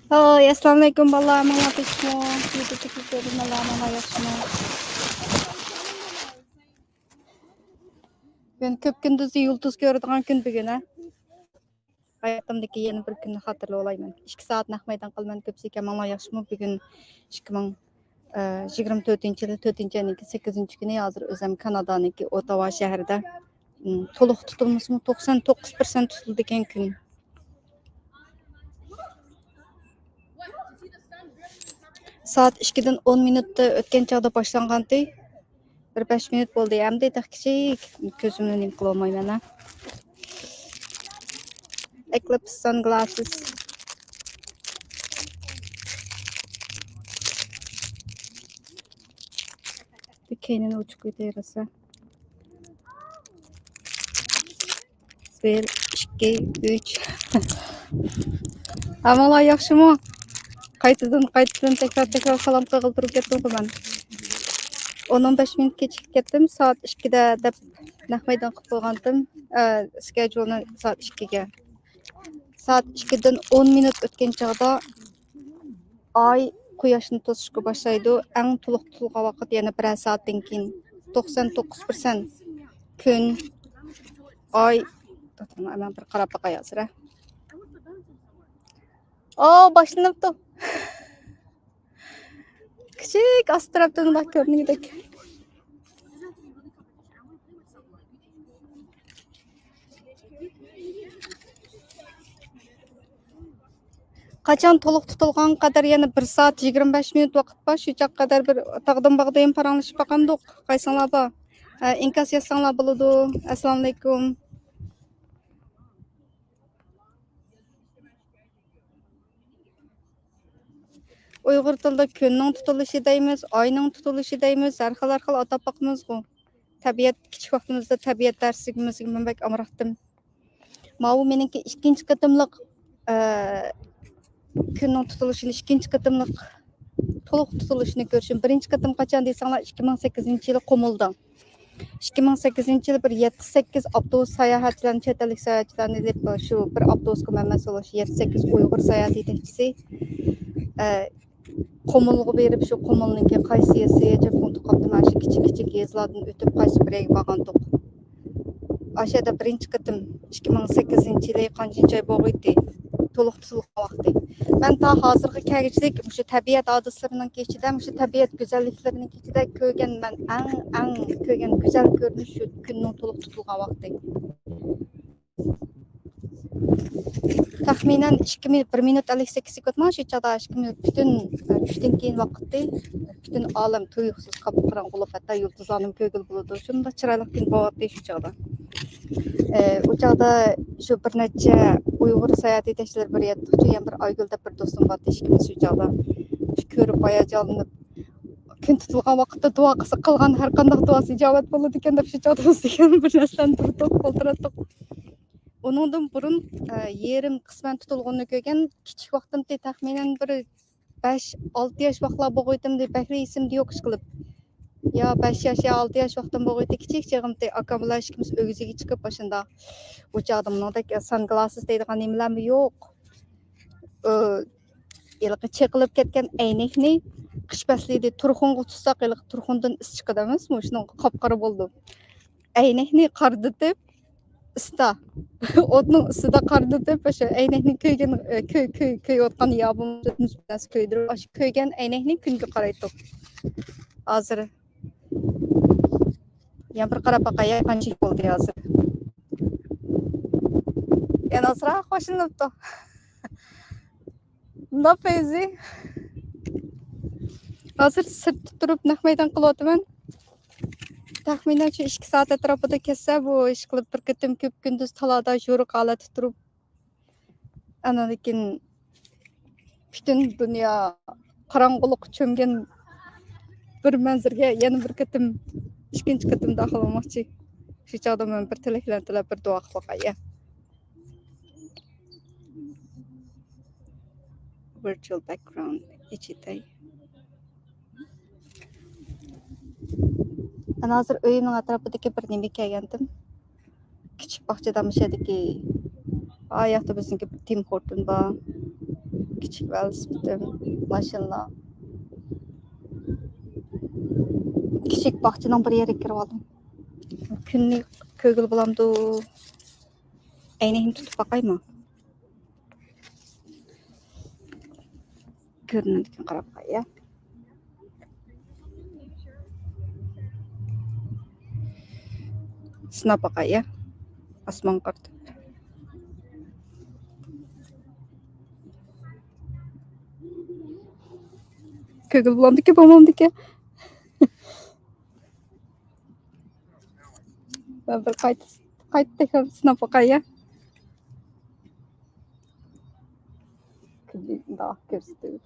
Halo, assalamualaikum bala mangapishmo. YouTube ko'rib malama yaxshimi? Ben ko'p kunduz yulduz ko'radigan kun bugun ha. Hayatımdaki yeni bir kunni hatırlı olayman. 2 saat naqmaydan qilman ko'psika manga yaxshimi? Bugun 2024 yılı 4 ayning 8 kuni hozir o'zim Kanadaniki Ottawa shahrida to'liq tutilmasimi 99% tutildi ekan kun. Saat 2'den 10 minutda o'tgan chog'da boshlangandi. Bir 5 minut bo'ldi. Hamda kichik ko'zimni nim qila olmayman ha. Eclipse sunglasses. Bir kendine uçuk giderse. 1, 2, 3. Ama yaxshimi? Qaytadan tekrar salam qildirib ketdim ben. 10-15 minut kechikib ketdim. Saat 2'da deb naqmaydan qilib qo'ygandim. Schedule'ni saat 2'ga. Saat 2'den 10 minut o'tgan chog'da ay quyoshni to'sishga boshlaydi. Eng to'liq tutilgan vaqt yana 1 soatdan keyin 99% kun ay hemen bir qarab baqay hozir. Başlanıptı. Küçük az taraftan bak görünüyor. Qachon to'liq tutilgan qadar yana 1 soat 25 minut vaqt bor. Shu chaq qadar bir taqdim bag'dayim paranglashib baqamdiq. Qaysinglar bor? İnkas yazsanglar bo'ladi. Assalomu alaykum. Uyghur tilida kunning tutilishi deymiz, oyning tutilishi deymiz. Har xil atab baqmizku. Tabiat kichik vaqtimizda tabiat darsligimizga men bak amraqdim. Mau meniki ikkinchi qatimliq kunning tutilishini ikkinchi qatimliq to'liq tutilishini ko'rishim. Birinchi qatim qachon desanglar 2008-yili Qumulda. 2008-yili bir 7-8 avtobus sayohatchilarni chet ellik sayohatchilarni deb shu bir avtobusga mas'ul 7-8 Uyg'ur sayohat yetakchisi Qumulga berib shu Qumulniki qaysi yesiga qo'nib qoldi. Mana shu kichik yezlardan o'tib qaysi biriga borgandik. Aşağıda birinchi qatim 2008-yili qanchinchi oy bo'lg'iydi. To'liq tutilgan vaqti. Ben ta hozirgi kelguchilik shu tabiat hodisalarining ichida, shu tabiat go'zalliklarining ichida ko'rgan men eng ko'rgan go'zal ko'rinish shu kunning to'liq tutilgan vaqti. Taxminan 2 minut 1 minut 58 sekund mana shu chog'da 2 minut butun tushdan keyin vaqtda butun olam tuyuqsiz qop-qorong'ulab hatto yulduzlarning ko'gil bo'ladi. Shunda chiroyli kun bo'lyapti shu chog'da. O çağda şu bir neçe Uyghur sayohat yetakchilar bir yettiqchi yana bir Aygul deb bir do'stim bor ishimiz shu chog'da. Ko'rib hayajonlanib kun tutilgan vaqtda duo qilsa qilgan har qanday duosi ijobat bo'ladi ekan deb shu chog'da degan bir narsani turib o'tirdik. Onundan burun yerim qisman tutilganini ko'rgan kichik vaqtimda taxminan bir 5-6 yosh vaqtlar bo'lganimda bakri esimda yo'q ish qilib. Ya 5 yaş ya 6 yaş vaqtim bo'lg'iydi kichik chig'imda akamlar ikkimiz o'giziga chiqib boshында u chog'da buningdek sunglasses deydigan nimalarmi yo'q. Ilqi chiqilib ketgan aynakni qish faslida turxunga tutsak ilqi turxundan is chiqadi emasmi? Shuning qop-qora bo'ldi. Aynakni qardatib ista o'tning ustida qardatib o'sha aynakni ko'yayotgan yobimiz bilan ko'ydirib o'sha ko'ygan aynakni kunga qaraydik. Hozir yana bir qarab baqay qancha bo'ldi hozir. Yana ozroq qo'shilibdi. Ne feyzi? Hozir sirtda turib naqmaydan qilyapman. Taxminan shu 2 soat atrofida ketsa bu ish qilib bir qatim ko'p kunduz talada yo'riq holatda turib ana lekin butun dunyo qorong'ulik cho'mgan bir manzarga yana bir qatim ikkinchi qatim daxil olmoqchi. Shu chog'da men bir tilaklantirib bir duo qilib qo'yay. Virtual background ichida. Ana hozir uyimning atrofidagi bir nima kelgandim. Kichik bog'chada mishadiki oyoqda bizniki bir Tim Horton bor. Küçük velosiped, maşınla. Küçük bahçenin bir yere kirip aldım. Günlük kögül bulamdı. Aynayım tutup bakayım mı? Görünürdükten qarab qo'y, ya. Sinab boqay, ya. Osmon qartib. Ko'ngil bulamdiki, bo'lmamdiki. Ben bir qayt tekrar sinab boqay, ya. Daha ko'rsatdi.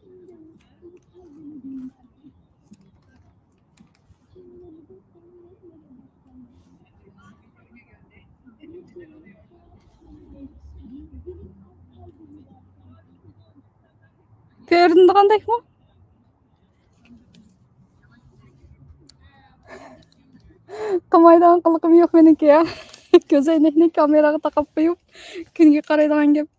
Ko'rindi qandaymi? Qilmaydigan qiliqim yo'q meniki, ya. Ko'zoynakni kameraga taqab qo'yib, kunga qaraydigan gap.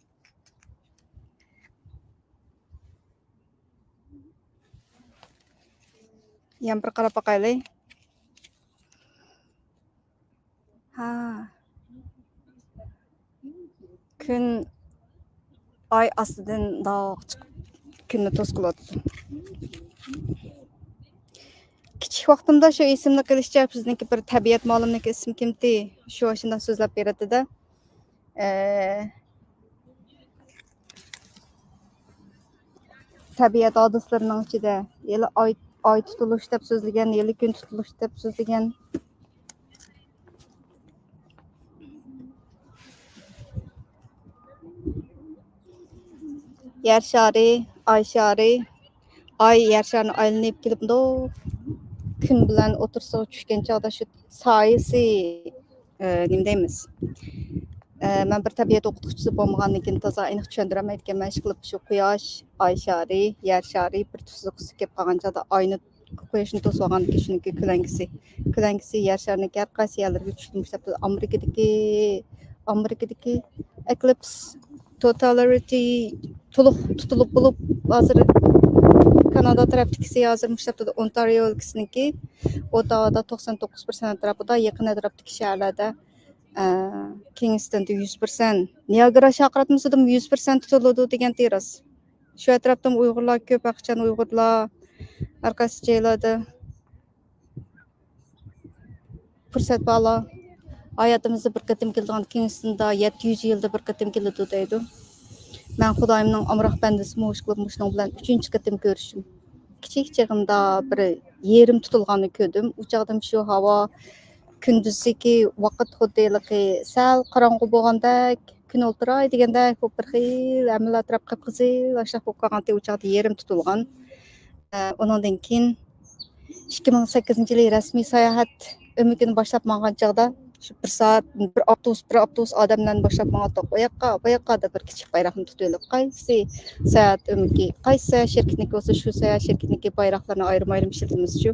Yana bir qarab boqaylik. Ha. Kun ay ostidan dog' chiqib, kunni to'sqiladi. Kichik vaqtimda shu esimni qilishcha bizniki bir tabiat molimniki ismi kimdi? Shu shunday so'zlab beradi-da. Tabiat hodislarining ichida yili oy tutulush deb so'zlagan, yili kun tutulush deb so'zlagan. Yer shari, ay shari, ay yer sharini aylanib kelibdi. Kun bilan o'tirsa tushgan chog'da shu soyasi nima deymiz? Men bir tabiat o'qituvchisi bo'lmagandan keyin toza aniq tushuntirolmaydiganman. Ish qilib shu quyosh, ay shari, yer shari bir tusiqsi kelib qolgan chog'da oyni quyoshni to'sib olgandan keyin shuniki ko'lankisi yer shariniki har qaysi yerlarga tushirmish deb Amerikadagi eclipse totality to'liq tutilib bo'lib hozir Kanada tarafdagisi hozir mushtabda Ontario o'lkasiniki o'tada 99% atrofida yaqin atrofdagi shaharlarda Kingston'da 100%, Niagara şaqratmasida 100% tutuladi degan teras. Shu atrofdan Uyg'urlar ko'p, aqchan Uyg'urlar har qaysi joylarda fursat balo. Hayotimizda bir qatim kelgan Kingston'da 700 yilda bir qatim keladi deydi. Men Xudoyimning amroq bandasi mush qilib mushning bilan 3-chi qatim ko'rishim. Kichik chig'imda bir yerim tutilganini ko'rdim. U chog'da shu havo kunduzgi vaqt xuddiligi sal qorong'u bo'lgandek, kun o'ltiray degandek bir xil hamma atrof qip-qizil ashaq bo'lib qolgan u chog'da yerim tutilgan. Undan keyin 2008-yili rasmiy sayohat umidini boshlab mang'an chog'da shu bir soat bir avtobus odamlarni boshlab mang'atdi. Bu yoqqa bir kichik bayroqni tutib qaysi sayohat umidki qaysi shirkatniki bo'lsa shu sayohat shirkatniki bayroqlarni ayrim ishlatamiz shu.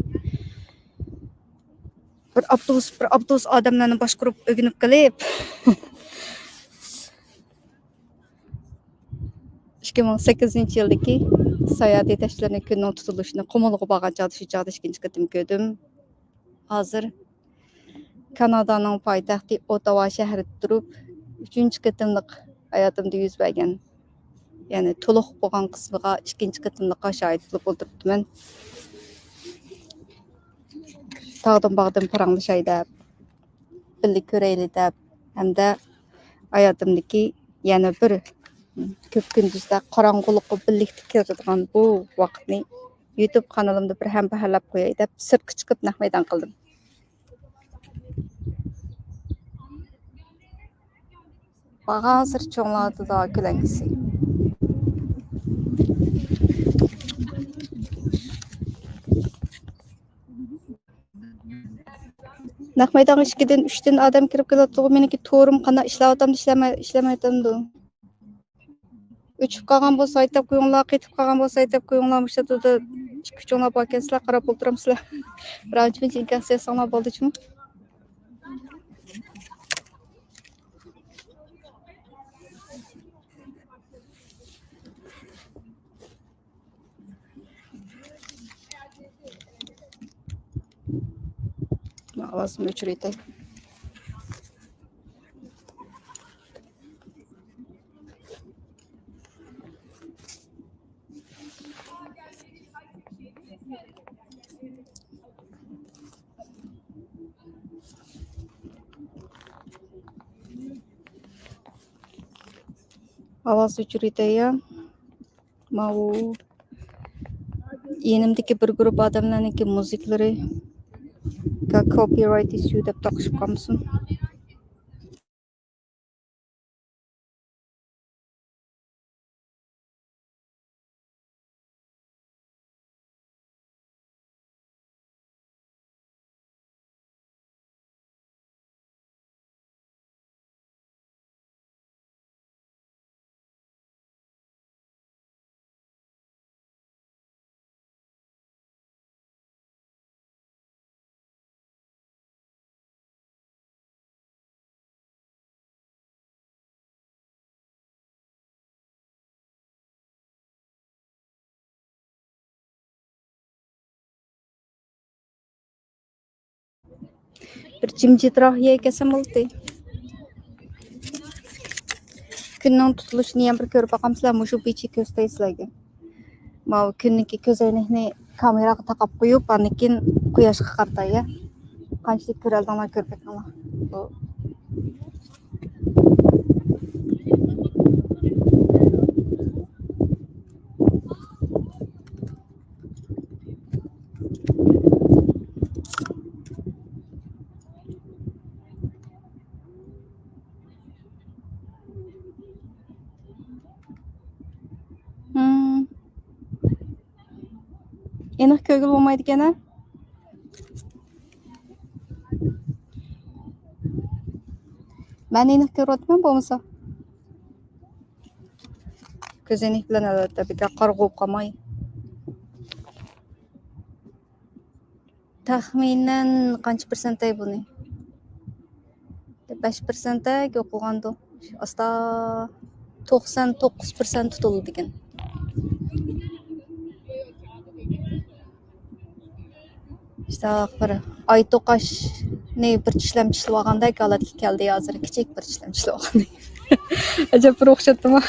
Bir avtobus odamlarni boshqarib o'ginib qilib 2008-yildagi sayohat yetakchilarning kunning tutilishini qumulg'a bo'lgan chog'da shu chog'da ikkinchi qatim ko'rdim. Hozir Kanadaning poytaxti Ottawa shahrida turib 3-chi qatimliq hayotimda yuz bergan, ya'ni to'liq bo'lgan qismiga 2-chi qatimliqqa shohid bo'lib o'tiribman. Tağdan bağdan paranglışay deb, birlik ko'rayli deb, hamda hayotimdagi yana bir ko'p kunduzda qorong'ulikqa birlikda kiradigan bu vaqtni YouTube kanalimda bir ham bahalab qo'yay deb sirtga chiqib naq maydon qildim. Hozir cho'nglarda da ko'lankisi. Naq maydon 2dan 3dan odam kirib keladi. Meniki to'rim qana ishlayotam ishlamayotandi. Uçup qalgan bo'lsa aytib qo'yinglar, ketib qalgan bo'lsa aytib qo'yinglar. Mushtada kuchinglar bor ekansizlar, qarab o'tiramsizlar. Birinchi inkassiyasiyalar bo'ldimi? Ovozimni o'chirayotay. Ovoz o'chirayotay. Mau yenimdagi bir guruh odamlarniki muziklari copyright issue deb taqishib qolmasin. Bir jimjitroq yeygesem oldu. Kunning tutilishini ham bir ko'rib boqamsizlar, mushu bechi ko'zdaysizlarga. Mau kunniki ko'zoynakni kameraga taqab qo'yib, anikin quyoshga qaratay. Qanchalik ko'raldinglar ko'rib boqinglar. Bu aniq ko'ngil bo'lmaydi ekan-a? Men aniq ko'ryapman bo'lmasa. Ko'zoynak bilan albatta bitta qarg'ub qolmay. Taxminan qancha persentay buni? 5% o'qigandi. Asta 99% tutildi ekan. İşte bir ay to'qash ne bir tishlab olganda holatga keldi hozir kichik bir tishlab olganda. Ajab bir o'xshatdimi?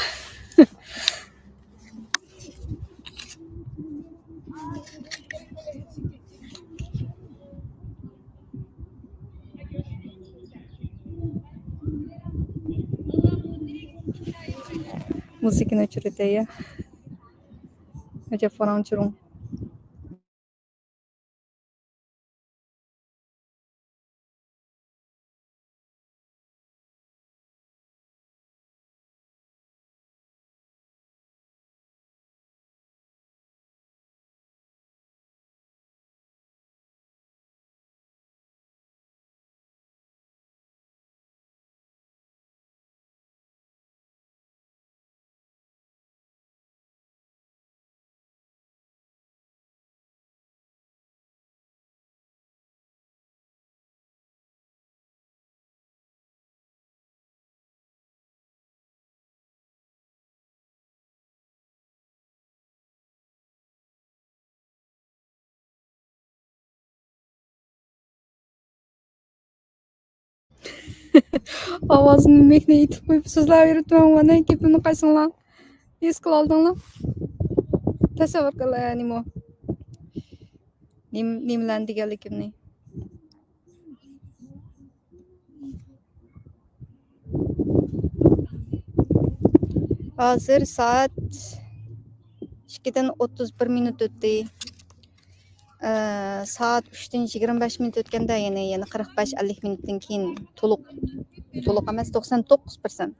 Musikani o'chirdi ya. Ajab falan uçurum. Ovozini mekni yetib qo'yib so'zlab yuribman, mana gapimni qaysinglar? His qila oldinglar? Tasavvur qila nima? Nimalarni deganligimni. Hozir soat 2dan 31 minut o'tdi. Soat 3dan 25 minut o'tganda yana 45-50 minutdan keyin to'liq emas 99%.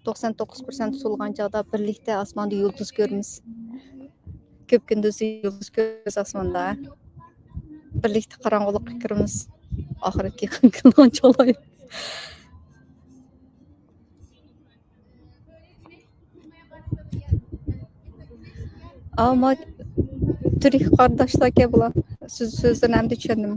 99% tutilgan chog'da birlikda osmonda yulduz ko'ramiz. Ko'p kunduz yulduz ko'ramiz osmonda. Birlikda qorong'ulikqa kiramiz. Oxiratga qilgan cho'lay. Ama Türk qardoshlarga bular so'zdan ham tushundim.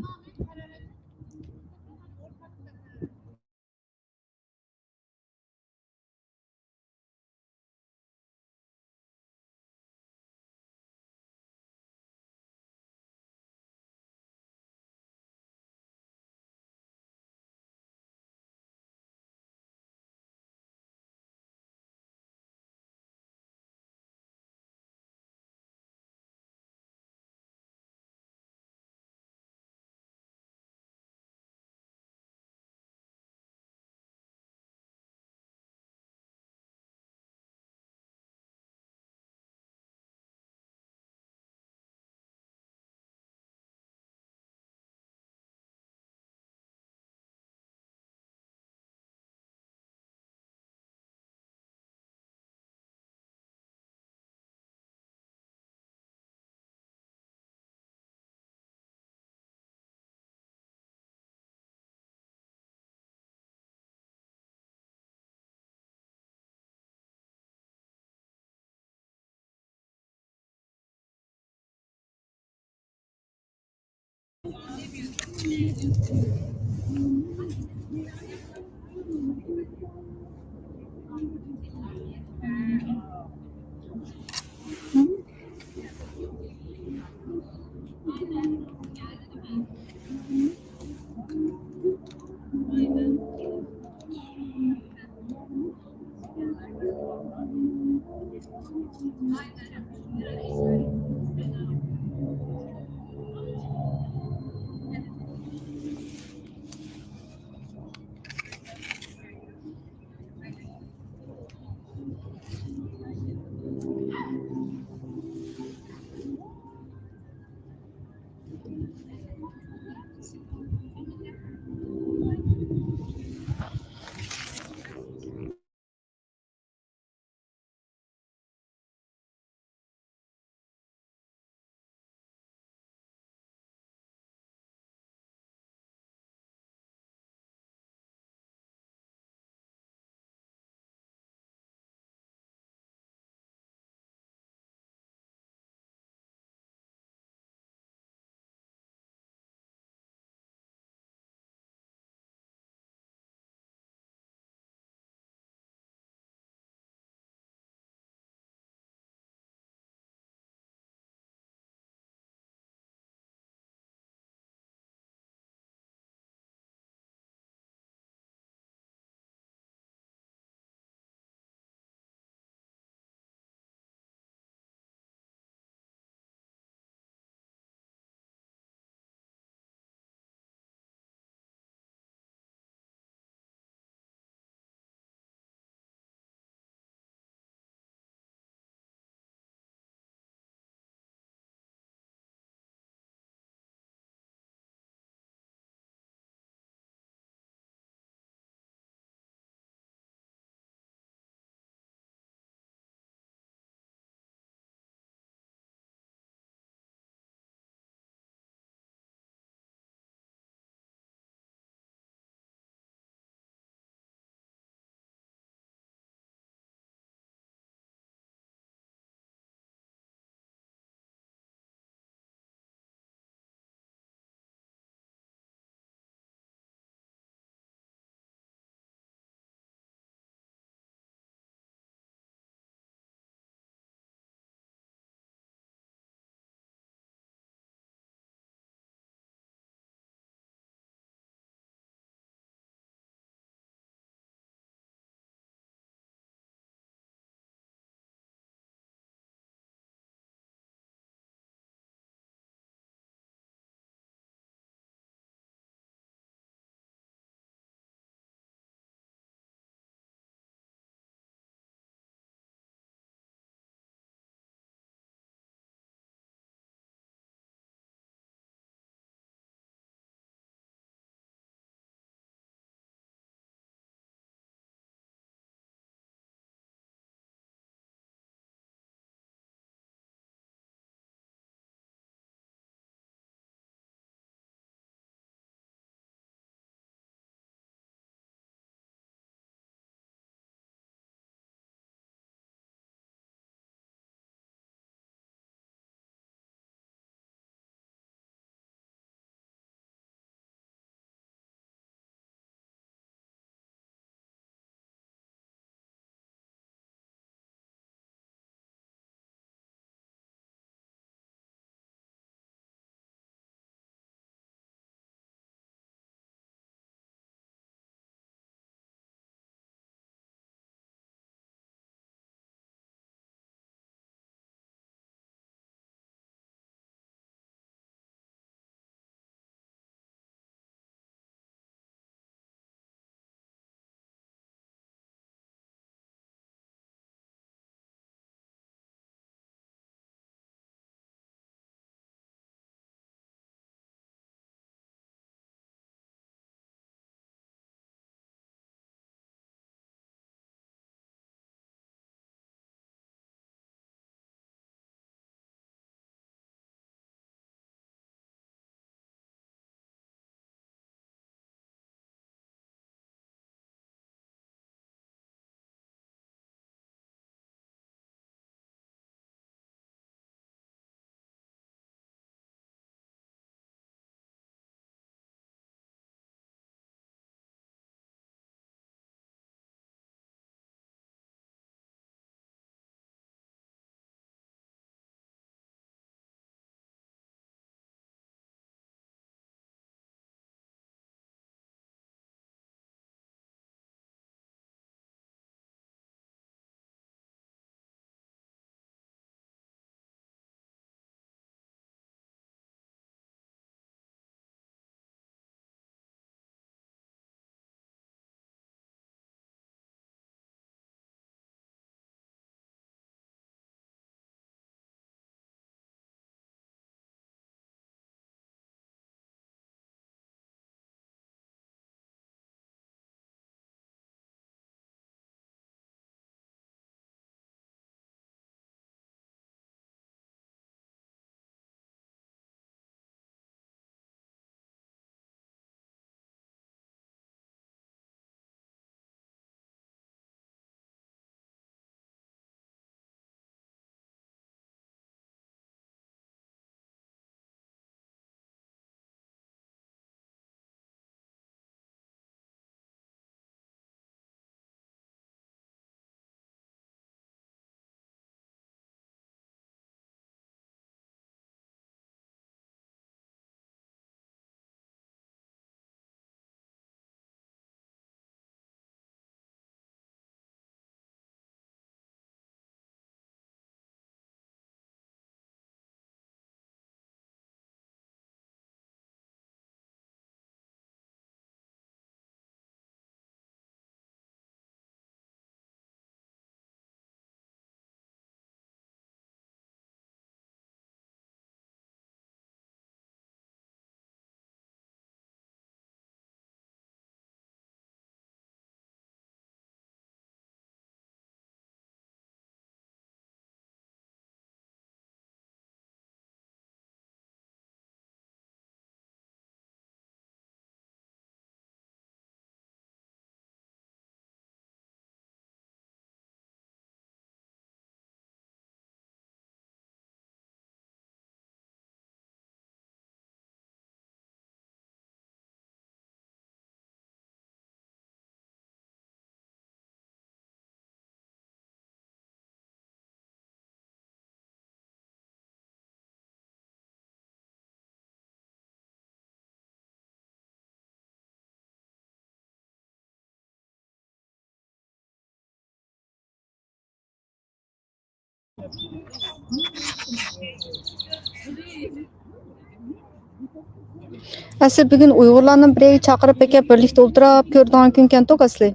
Asıl bugün Uygurlarning biriga chaqirib aka birlikda o'ltirib ko'rdigan kun ekan-ku asli.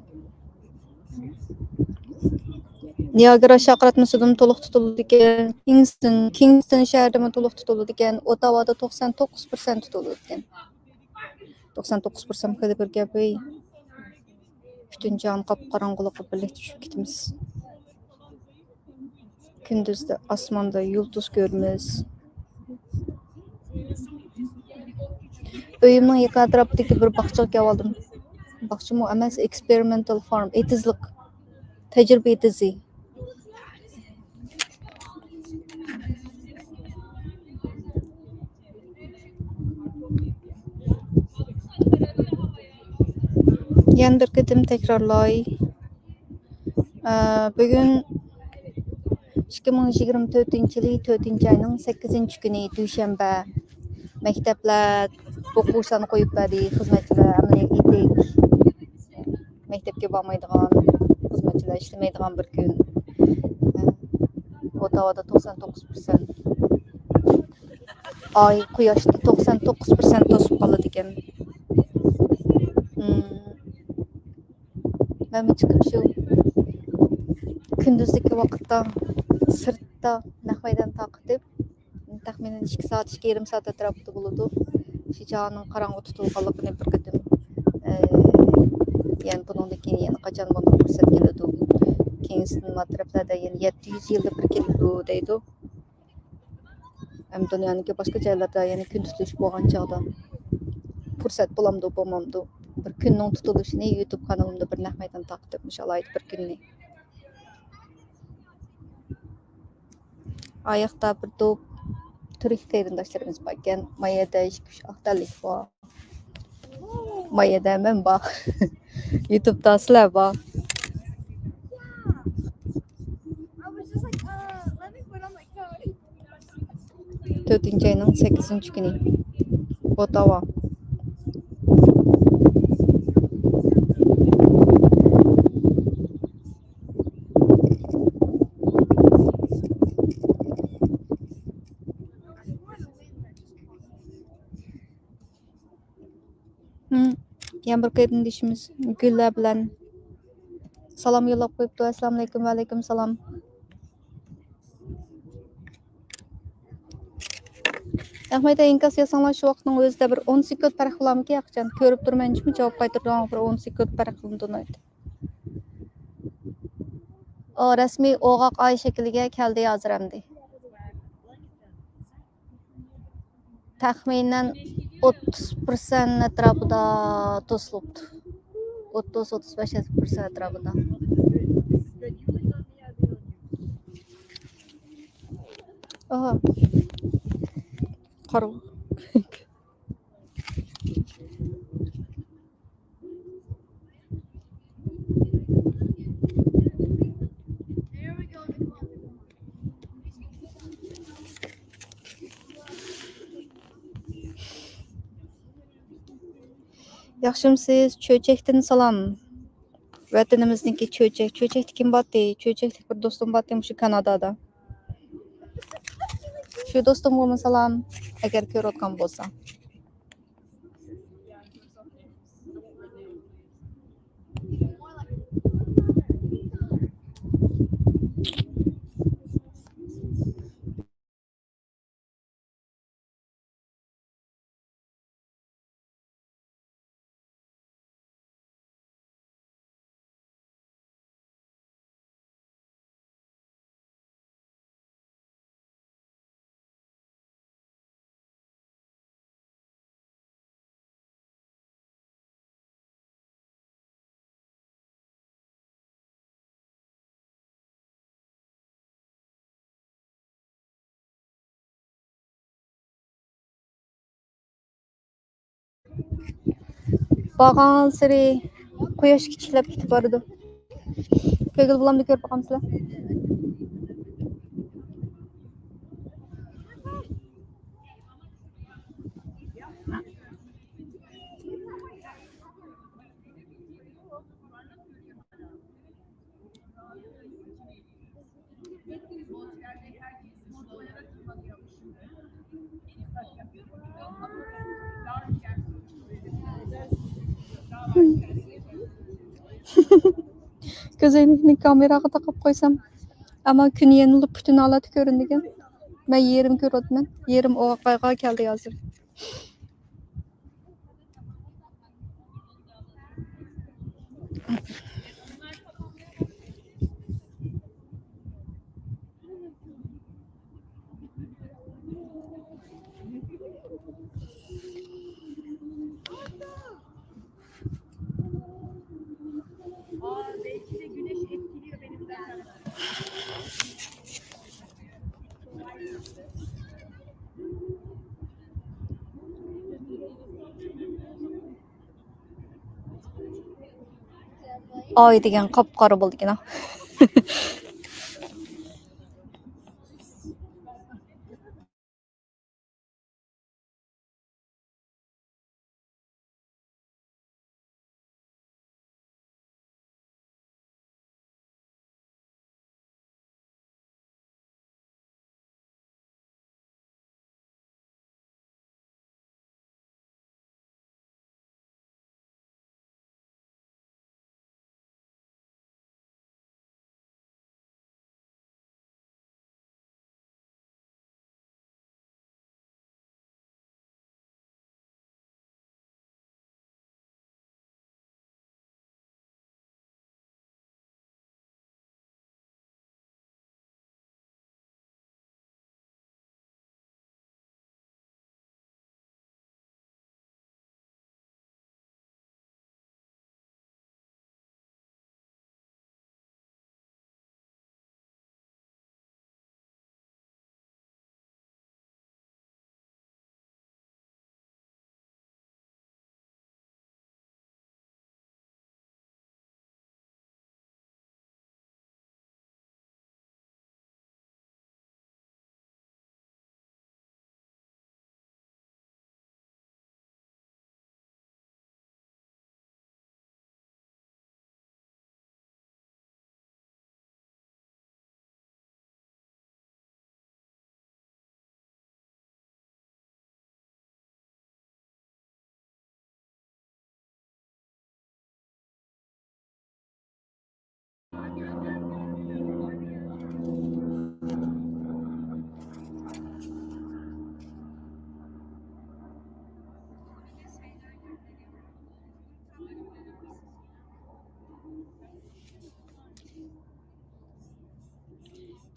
Niagara chaqirtmasidan to'liq tutildi ekan. Kingston shahrida to'liq tutildi ekan. Ottawada 99% tutildi ekan. 99% qilib bir gap ey. Bütün can qapqarangılıqqa birlikda tushib ketimiz. Gündüzde asmanda yıldız görmez. Uyumning yaqin atrofidagi bir baqchaga kelib oldim. Baqcha mu emas, experimental farm, etizlik, tajriba etizi. Yana bir ketim tekrarlay. Bugün 2024-yili 4-oyning 8-kuni dushanba. Maktablar o'quvchilarni qo'yib berdi, xizmatchilar etik. Maktabga bormaydigan xizmatchilar ishlamaydigan bir kun. Ottawada 99%. Ay quyoshni 99% to'sib qoladi ekan. Ben çıkıp şu gündüzdeki vakitte sırtta nahvaydan takip tahminen 2 saat, 2,5 saat etrafında bulundu. Şicanın karanlığı tutulğanlığını bir kıdım. Yani bunundaki yani kaçan bana fırsat geliyordu. Kingston matraflarda yani 700 yılda bir geliyordu deydi. Hem dünyanın başka yerlerde yani gündüzlüş boğan çağda fırsat bulamdı, bulmamdı. Bir günün tutuluşunu YouTube kanalımda bir nahmaydan takip etmiş alaydı bir gününü. Ayakta bir top Türk kayırındaşlarımız varken Maya'da işkuş ahtarlık var. Maya'da hemen bak. YouTube'da asla var. Dördüncü ayının 8. günü. Ottawa. Yan bir kayırındışımız Güller bilen salam yollab qo'yibdi. Assalomu alaykum va alaykum salom. Ahmet inkas yasanlar şu vaqtning o'zida bir 10 sekund farq qilamiki yaqcan ko'rib turmanchimi javob qaytargan bir 10 sekund farq qilindi. O rasmiy o'g'oq ay shakliga keldi hozir hamdi. Taxminan 30% atrofida to'silibdi. 30-35% atrofida. Aha. Qaro. Yaxshimisiz? Cho'chakdan salom. Vatanimizniki cho'chak. Cho'chakda kim botdi? Cho'chakda bir do'stim botdi shu Kanadada. Shu do'stimga salom agar ko'rayotgan bo'lsa. Bağan siri quyosh kichiklab ketib bordi. Ko'ngil bulamni ko'rib boqamsizlar. Gözeynekni kameraga takıp koysam. Ama gün yenilip bütün alatı göründügen. Ben yerim görürdüm. Yerim o kayga geldi hazır. Ay degen kapkara boldu gene.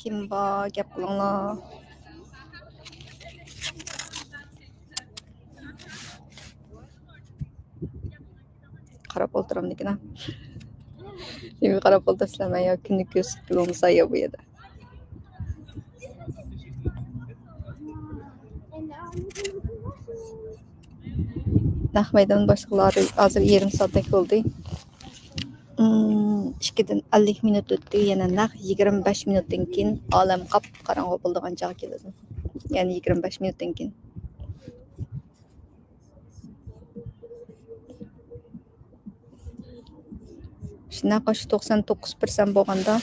Kimba gap qilinglar. Qarab o'tiram degina. Nima qarab o'tirsizlar yo kunni ko'rsatib bo'lmasa yo bu yerda. Naq maydon boshliqlari hozir yarim soatdek bo'ldi. 2dan 50 minut o'tdi, yana naq 25 minutdan keyin olam qap qorong'u bo'ladigan joyga keladi. Ya'ni 25 minutdan keyin. Shunaqa 99% bo'lganda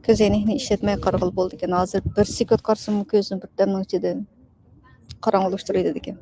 ko'zoynakni ishlatmay qarag'il bo'ldi ekan. Hozir 1 sekund qarsam ko'zim bir damning ichida qorong'ulashtiradi ekan.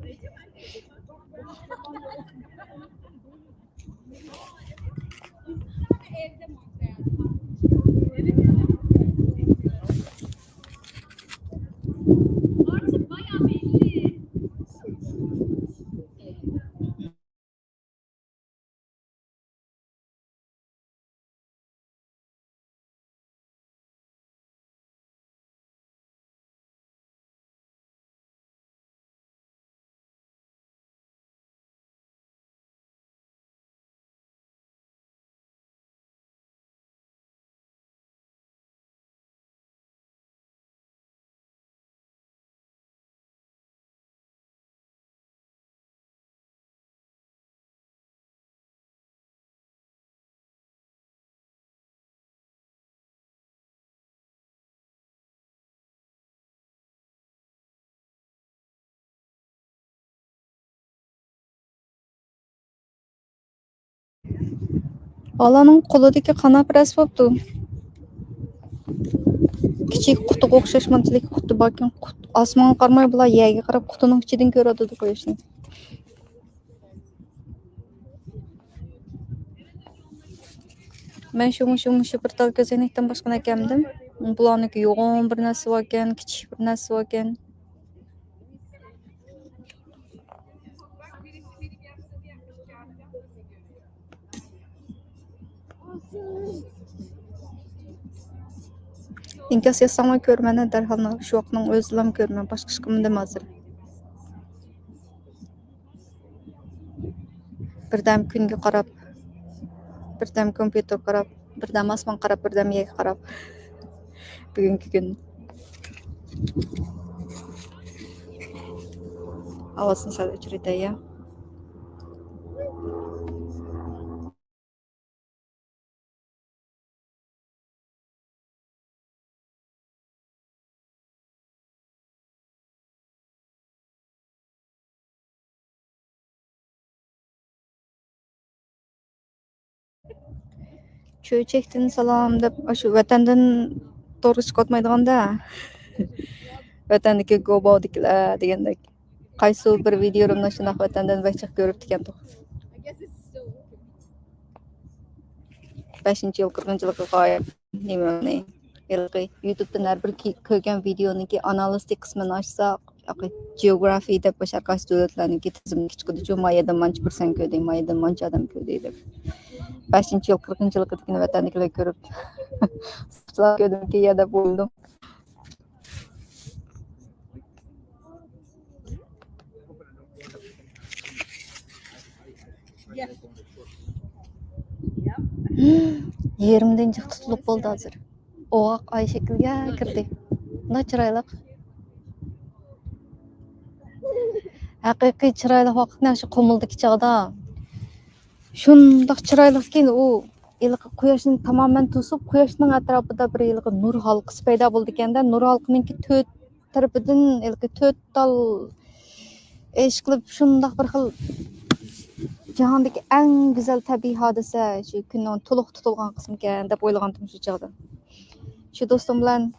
Баланың қолыдагы қанап рәс бопты. Kichik qutiga o'xshash mantlik quti borkan, osmonga qarmay bular yerga qarab qutining ichidan ko'radi qo'yishni. Men şu bir tal gözenekten başqa näkemdim. Bularniki yoğun bir näse barken, kichik bir näse barken. İnkas yazsam görmene derhal şu wagtyň özülam görmän başqa hiç kim demezdir. Birdäm künge qarap, birdäm kompýuter qarap, birdäm asman qarap, birdäm ýerge qarap. Bugünkü gün awasyny sal öçüredýär. Çöçekden salam dep aşu wetenden tory çykatmaýdyganda. Wetendiki gobawdikler degendek. Gaýsy bir videomda şundak wetenden behçek görüp dikendik. 5-nji ýyl 40-njy ýylga gaýap nimeni ýylgy YouTube'dan her bir köýgen videonyňky analitik kısmyny açsak, geografi dep başa gaýsy döwletlerniňki tizimini kiçikdi. Şu maýadan manç bir sen köýdi, maýadan manç adam köýdi dep. 5-nji ýyl 40-njy ýylga dikini wetendikiler görüp sıçlap köýdüm ki ýa-da boldum. Yerimden jyk tutulup boldy hazır. Oğak ay şekilge kirdi. Ne çıraylık. Haqiqi çıraylık wagtynda şu komuldyk çağda. Şundak çıraylık ki o ýylky quýaşyny tamamen tusup, quýaşynyň atrapyda bir ýylky nur halkysy peýda boldy ekende, nur halkynyňky töt tarapydan ýylky töt dal eşkilip şundak bir hil jahanyky en güzel tabii hadise şu günün toluk tutulgan kısmı eken dep oýlagandym şu çağda. Şu dostum bilen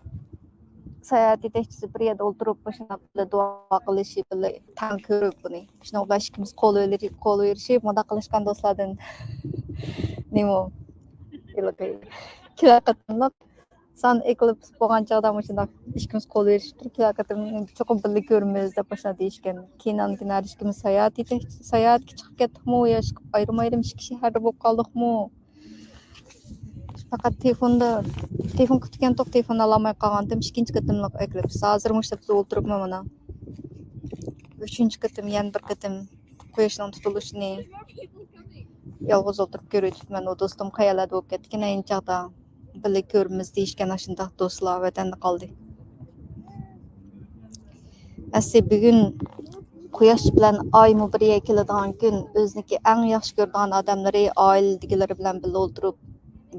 saýat ýetekçisi bir ýerde oturup başına dua kılışı bile taň körüp buny. Şuna baş ikimiz kol berişip moda kılışkan dostlardan nimo ýylky kilakatynlap san eklip bolgan çağda şunda ikimiz kol berişip turup kilakatyn çokum birlik görmez dep başına diýişken. Kenan dinar ikimiz saýat ýetekçisi saýat çıkyp ketdikmi ýa aýrym-aýrym iki şäherde bolup galdykmy? Fakat telefon kütken tok telefon alamay kalgandım. İkinci kıtımlık eklep. Hazır müştepte oturup mana. Üçüncü kıtım, yan bir kıtım. Quýaşynyň tutuluşyny yalğız oturup görüp men o dostum hayalada bolup ketken aýyn çagda bile görmez diýişken aşynda dostlar wetende kaldy. Äsli bugün Quýaş bilen aýmy bir ýere keladigan gün özüňki äň ýaxşy gördiğin adamlary aýlydygileri bilen bile oturup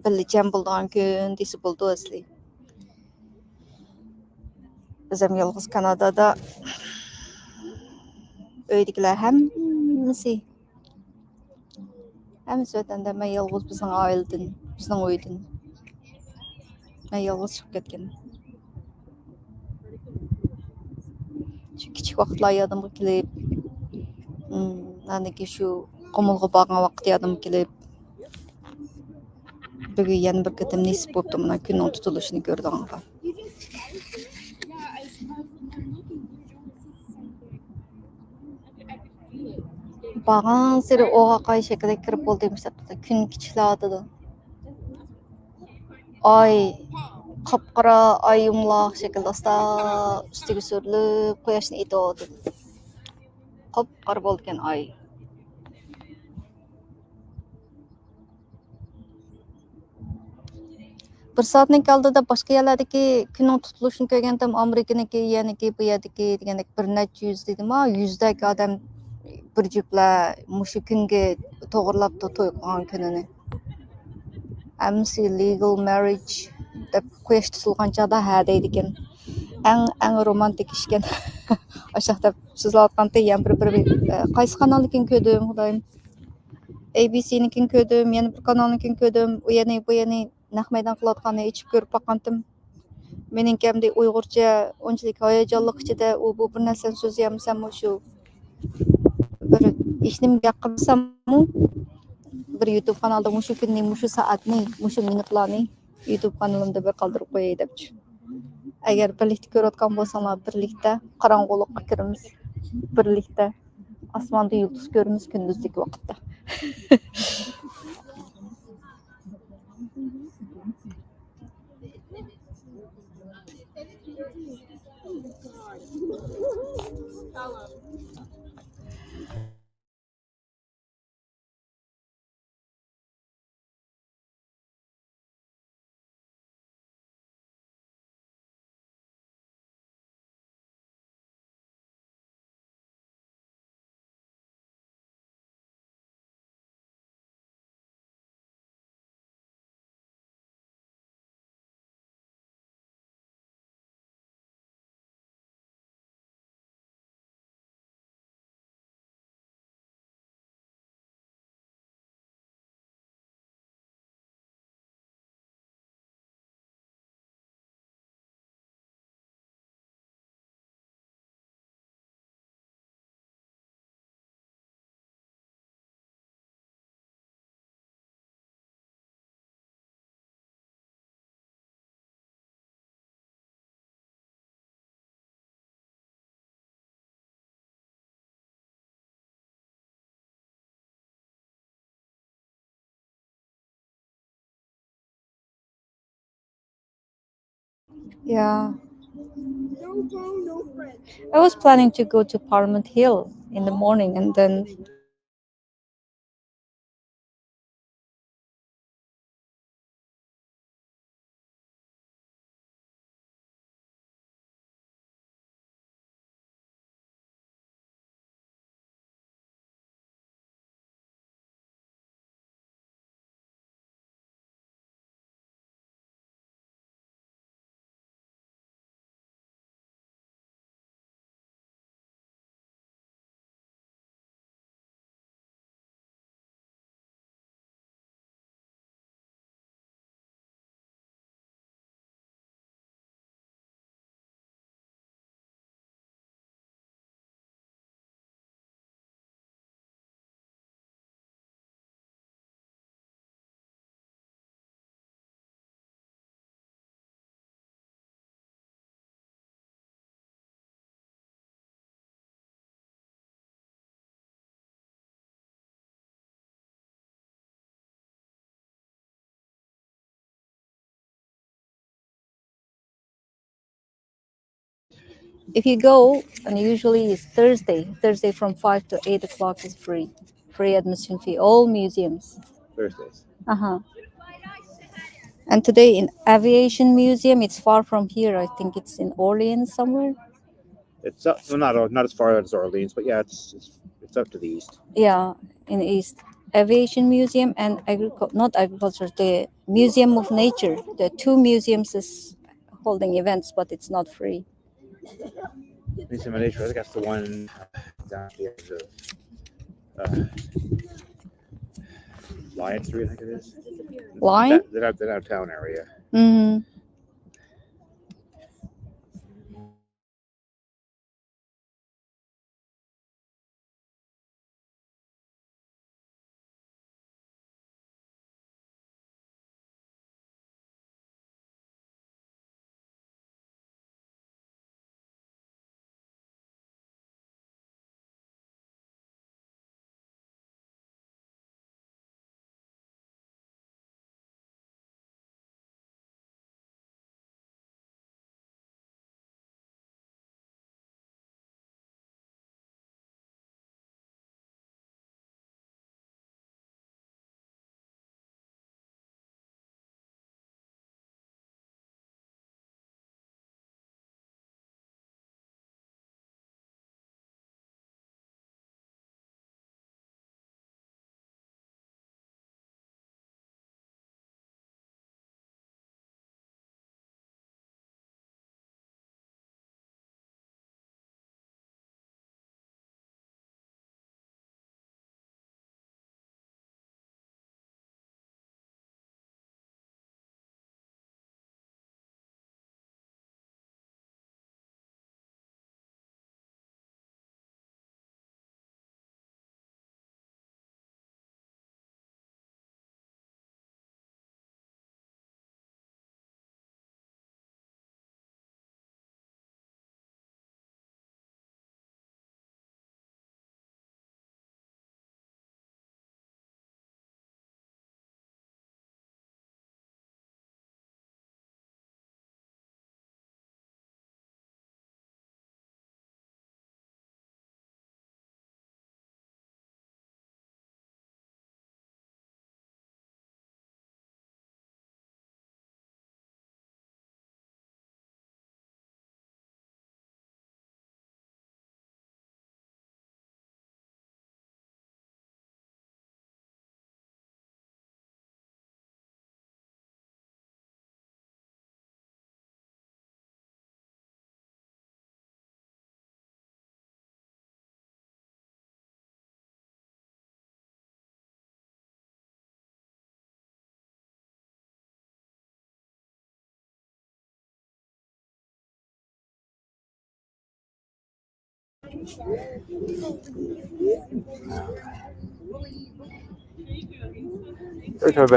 bile jam bolduğan gün disi boldu asli. Bizim yalğız Kanada'da öýdikiler hemmisi ötende men yalğız bizning aýlydan, bizning öýden. Men yalğız çykyp ketken. Şu kiçik wagtlar ýadymga kelip, nädeki şu gomulga bargan wagty ýadymga kelip, bugün ýa bir ketem nisip bopdy muna günüň tutuluşyny gördiňga. Bagan seri oğa kay şekilde kirip boldymy şekilde gün kiçikladi. Ay kapkara ay yumlaq şekilde asta üstüge sürülüp quýaşyny etdi. Kapkara boldyken ay. Bir saatning aldyda başga ýerlerdeki günüň tutuluşyny köýgendem Amerikanyňky, ýa-ni bu ýerdeki digendek bir neçe yüz dedim ha, yüzdäki adam bir jüpler muşu günge togurlap da toý kılgan gününi. Ämsi legal marriage dep quýaş tutulgan çagda hä diýdiken. Äň romantik işken. Aşağıda sözläpkanda ýa bir gaýsy kanal eken ködüm hudaýym. ABC'nikin ködüm, ýa bir kanalnykin ködüm, o ýany bu ýany nak meydan kılatkany içip görüp bakantym. Meninkemde uygurça onçilik hayajanlyk içinde o bu bir näseni sözýämsem şu bir işnim ýakymsam Bir YouTube kanalda muşu günni, muşu saatni, muşu minutlarni YouTube kanalımda bir kaldırıp koyay depçi. Eğer birlikte görüyorkan bolsaňlar birlikte karangulyga kirimiz, birlikte asmanda yıldız görürüz gündüzdeki vakitde. Yeah. I was planning to go to Parliament Hill in the morning and then if you go, and usually it's Thursday from 5 to 8 o'clock is free admission fee, all museums. Thursdays. Uh-huh. And today in Aviation Museum, it's far from here. I think it's in Orleans somewhere. It's well, not as far as Orleans, but yeah, it's up to the east. Yeah, in the east. Aviation Museum and not agriculture, the Museum of Nature. The two museums is holding events, but it's not free. Museum of Nature. I think that's the one down the edge of Lion Street. I think it is. Line? The downtown area. Mm-hmm.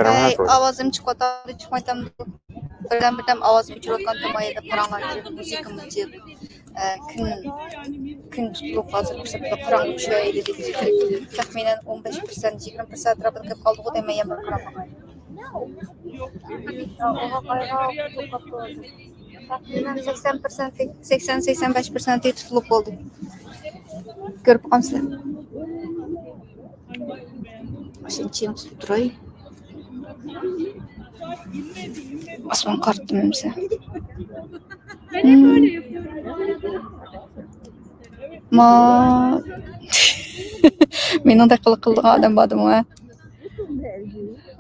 Ay, avazım çıkmadı, çıkmadım. Birden avazım çıkmadan tamamen paranlar müzik müzik. Gün tutulup hazırmıştı. Paranlık şöyle dedi. Tahminen 15%, 20% rabıt kıp kaldı. O demeyen bir karan. Tahminen 80-85% tutulup oldu. Görüp kalmışlar. Şimdi çiğim tutup durayım. Osman karttım önümüze. Ma Mening de qilqigan adam bordim ha.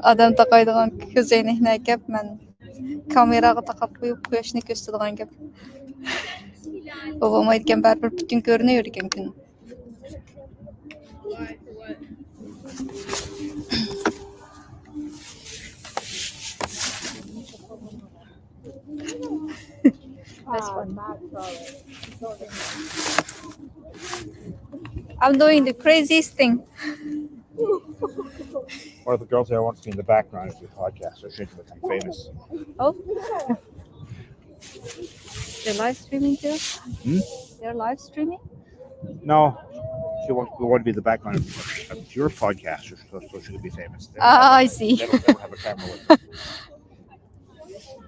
Adam taqaydigan ko'zoynakni gap men kameraga taqab qo'yib quyoshni ko'rsatadigan gap. Bobom aytgan baribir butun ko'rinaver ekan kun. I'm doing the craziest thing. One of the girls there wants to be in the background of your podcast, so she can become famous. Oh. They're live streaming too? They're live streaming? No, she wants to be in the background of your podcast, so she can be famous. I see. They don't have a camera with them.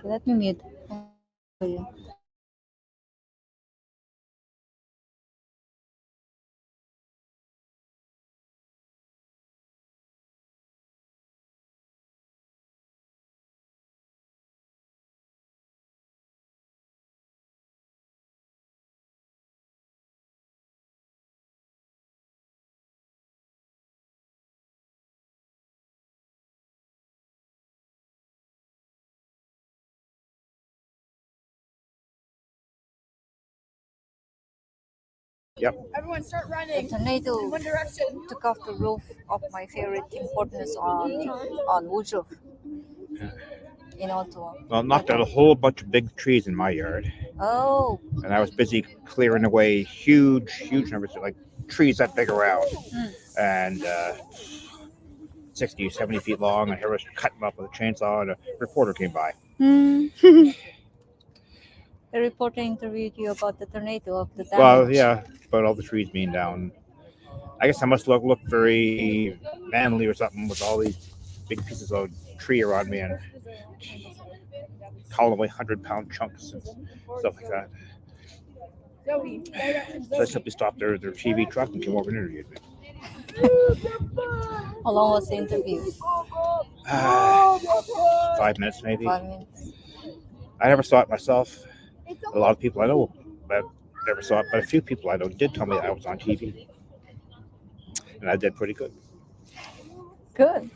Let me mute. Yep. Everyone start running. A tornado In one direction. took off the roof of my favorite importance on Woodruff in Ottawa. Well, it knocked out a whole bunch of big trees in my yard, Oh, and I was busy clearing away huge numbers of like trees that big around, and 60, 70 feet long. And I was cutting them up with a chainsaw, and a reporter came by. The reporter interviewed you about the tornado of the damage. Well, yeah, about all the trees being down. I guess I must look very manly or something with all these big pieces of tree around me and calling away 100-pound chunks and stuff like that. So I simply stopped their TV truck and came over and interviewed me. How long was the interview? 5 minutes maybe. 5 minutes. I never saw it myself. A lot of people I know never saw it, but a few people I know did tell me I was on TV. And I did pretty good. Good.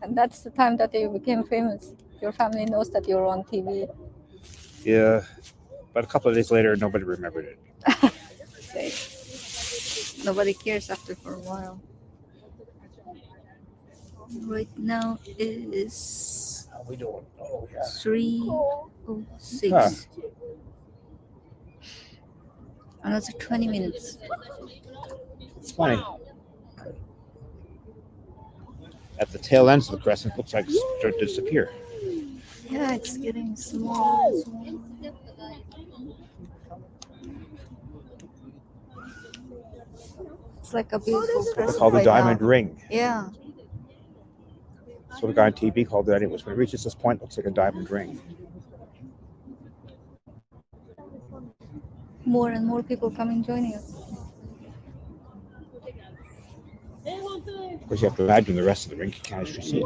And that's the time that you became famous. Your family knows that you're on TV. Yeah, but a couple of days later, nobody remembered it. Okay. Nobody cares after for a while. Right now is We don't know. 3:06. Huh. Another 20 minutes. It's funny. At the tail ends of the crescent, looks like it's starting to disappear. Yeah, it's getting smaller and smaller. It's like a beautiful It's crescent called the right diamond now. ring. Yeah. That's what a guy on TV called it. Anyways, when it reaches this point, it looks like a diamond ring. More and more people coming joining us. Of course, you have to imagine the rest of the ring you can't actually see it.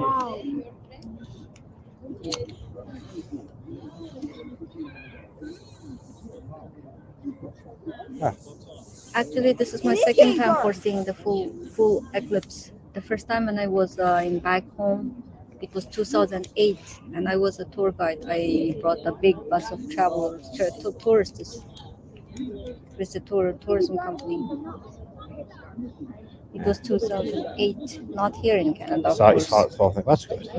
Actually, this is my second time for seeing the full eclipse. The first time when I was in back home, it was 2008, and I was a tour guide. I brought a big bus of travelers, tourists. It's a tourism company. It was 2008, not here in Canada. Of You course. saw it, so that's good.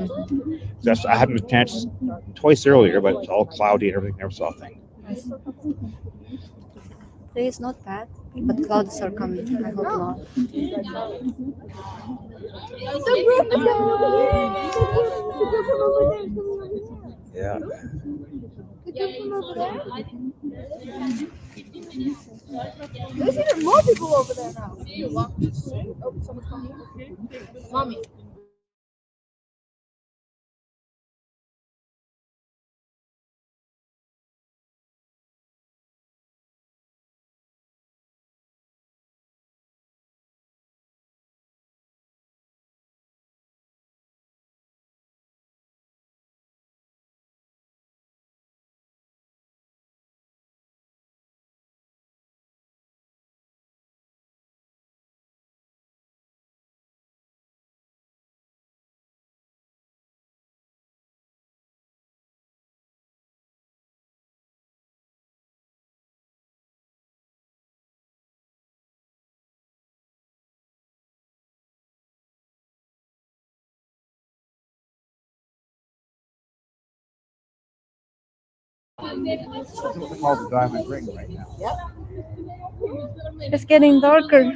I had a chance twice earlier, but it's all cloudy and everything. Never saw a thing. Today is not bad. But clouds are coming. I hope not. Yeah. There's even more people over there now. Oh, someone's coming. Mommy. It's called the diamond ring right now. It's getting darker.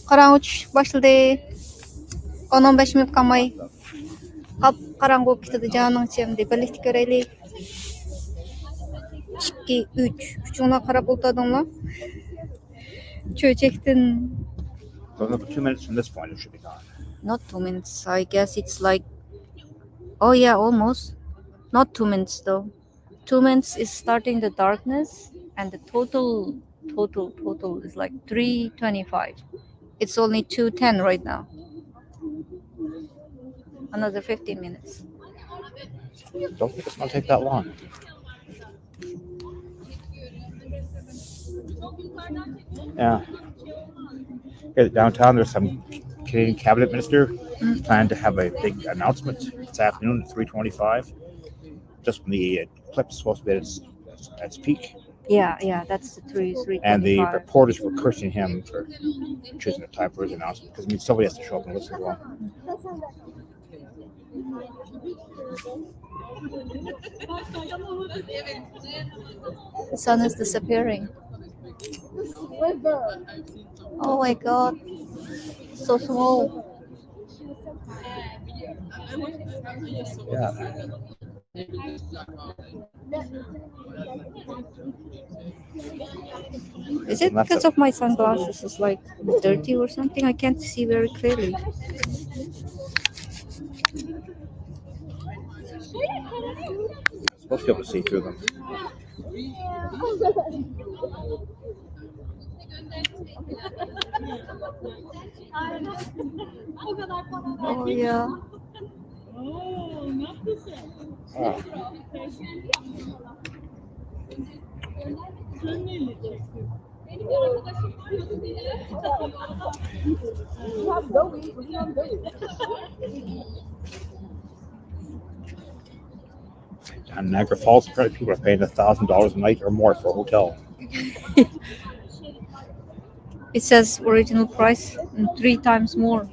Karanğı uçuş başladı. 10-15 minut kalmay. Kap karanğı olup gitdi canın içimde. Birlikte göreylik. 2, 3. Üçüne karap otadınlar. Çöçektin. So another 2 minutes from this point, it should be gone. Not 2 minutes. I guess it's like. Oh yeah, almost. Not 2 minutes though. 2 minutes is starting the darkness, and the total is like 3:25. It's only 2:10 right now. Another 15 minutes. Don't think it's gonna take that long. Yeah. Here downtown, there's some Canadian cabinet minister planning to have a big announcement this afternoon at 3:25. Just when the eclipse is supposed to be at its peak, Yeah, that's the 3:25. and the reporters were cursing him for choosing a time for his announcement because somebody has to show up and listen as well. The sun is disappearing. Oh my god. So small. Yeah. Is it because of my sunglasses? It's like dirty or something? I can't see very clearly. Supposed to be able to see through them. Oh yeah. Oh. And Niagara Falls, apparently people are paying $1,000 a night or more for a hotel. It says original price and 3 times more.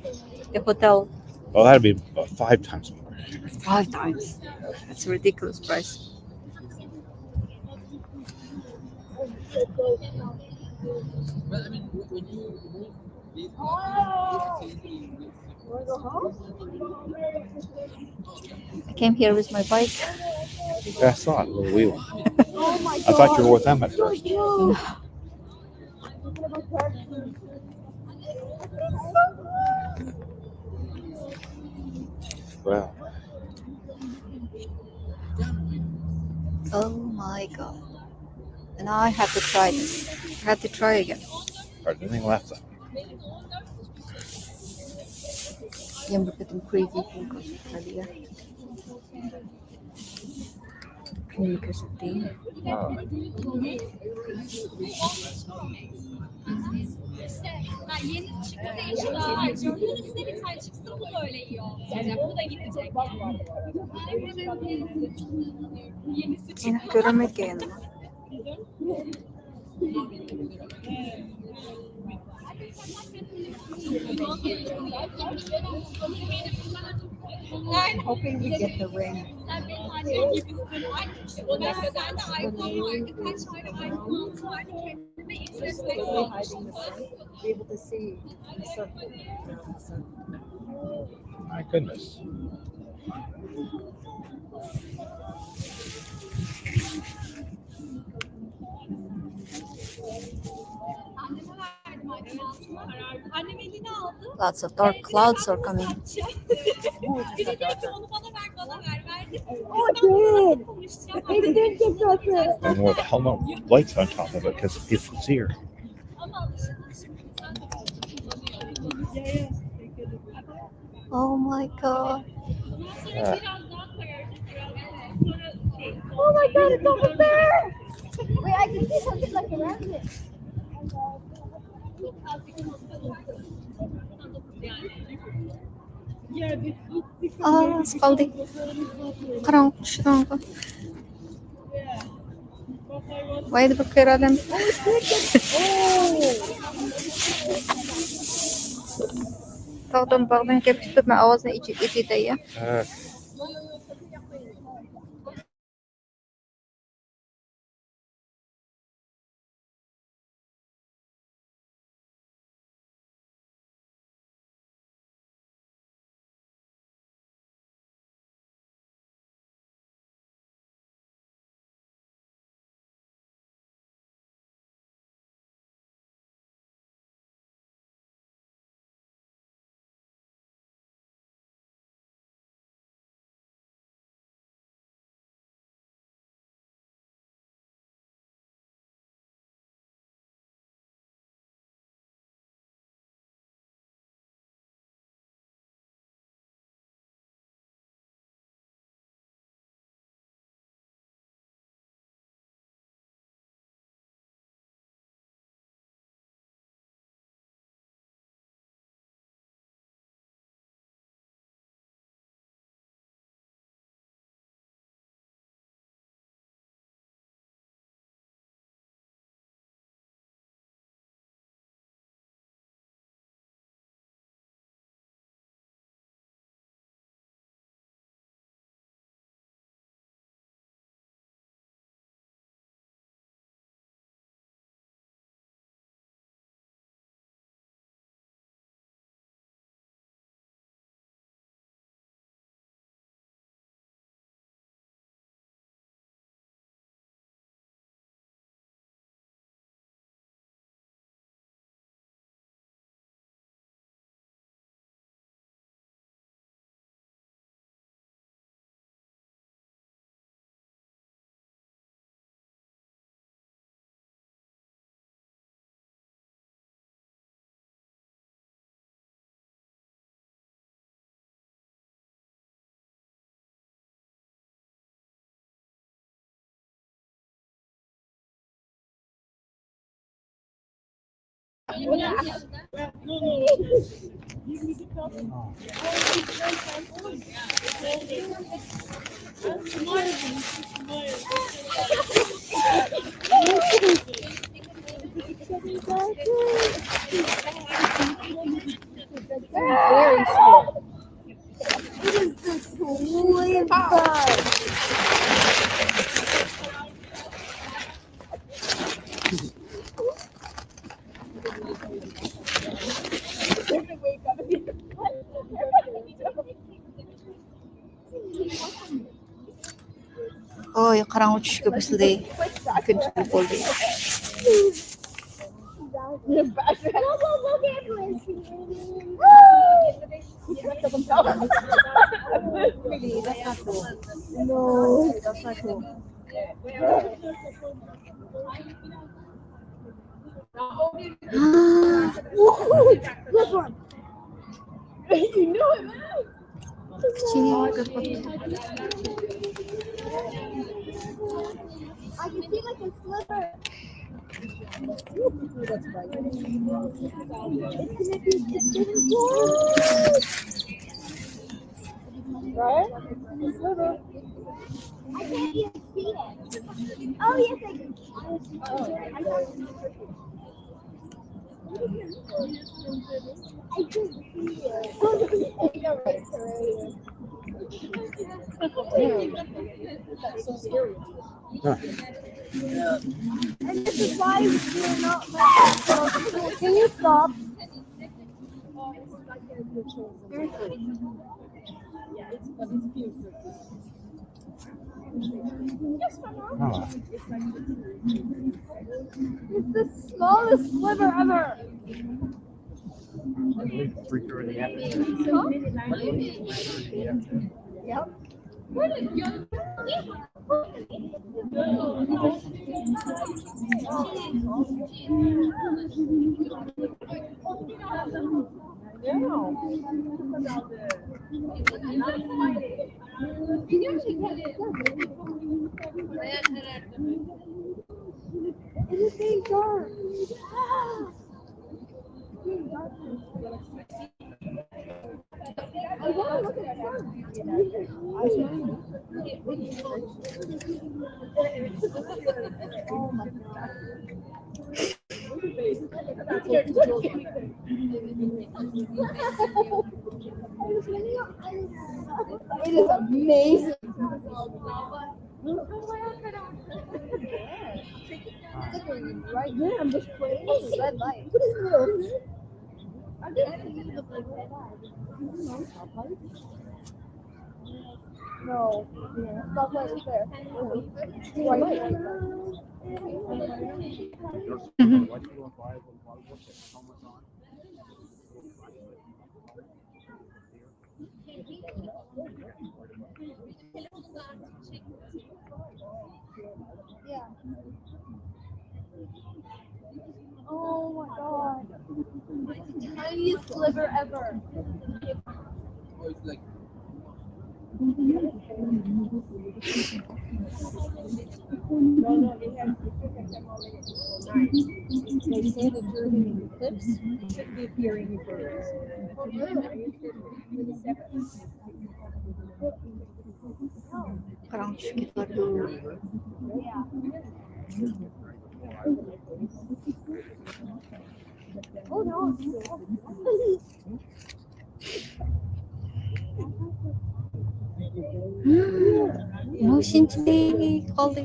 The hotel. Well, that'd be about 5 times more. 5 times. That's a ridiculous price. I came here with my bike. Yeah, I saw it, a little wheel. I thought you were with them at first. Well, Oh my god. And I had to try this. I had to try again. there's nothing left. Yang berkaitan crazy thing tadi ya. Clinical setting. Oh. Yeni çıktı değişik daha. Bunun üstüne bir tane çıksın bu da öyle iyi olacak. Bu da gidecek. Yenisi çıktı. Enak göremek yani. Aynen. Hoping we get the ring. Sen benim annem gibisin. Aynı işte. O da sende iPhone vardı. Kaç tane iPhone 6 vardı. Kendime X-Ray Really hiding the sun. Be able to see the circle around the sun. My goodness. Anneme verdim iPhone 6'ı. Annem elini aldı. Lots of dark clouds are coming. Bir de diyor ki onu bana ver. Verdim. Oh, Biz ben good. nasıl konuşacağım? They did get that. And with helmet lights on top of it because people can see her. Ama alışılmış. Sen de kullanıyor. Oh my god. Sonra biraz daha koyardık. Sonra Oh my god, it's over there! Wait, I can see something like around it. çok az bir kontrol var. Yani. Aa, az kaldı. Karanlık şuranga. Vay bir kere adam. Tağdan bağdan gelip tutma avazını içi de ya. Very small. It is the slim bug. Oy, karanlık düşüyor başladı. Gün tutuluk oldu. Really, that's not cool. No, that's not cool. Good one. You knew it. Kıçını kapat. I can see like a sliver. That's right. It's gonna be right? A sliver. I can't even see it. Oh yes, I can. I can see it. And this is why we're not like, can you stop? Seriously. Oh. It's the smallest sliver ever. Yep. It's being dark. I want to look at oh my god. It is amazing. Right there, I'm just playing with the red light. What is this? I'm just seeing the red light. No, stoplight is there. White light. Yeah. Oh my god. The tiniest sliver ever. They say that during an eclipse, you shouldn't be appearing in birds. Karanlık düşüp gidiyor. Oh no. Moşinçilik kaldı.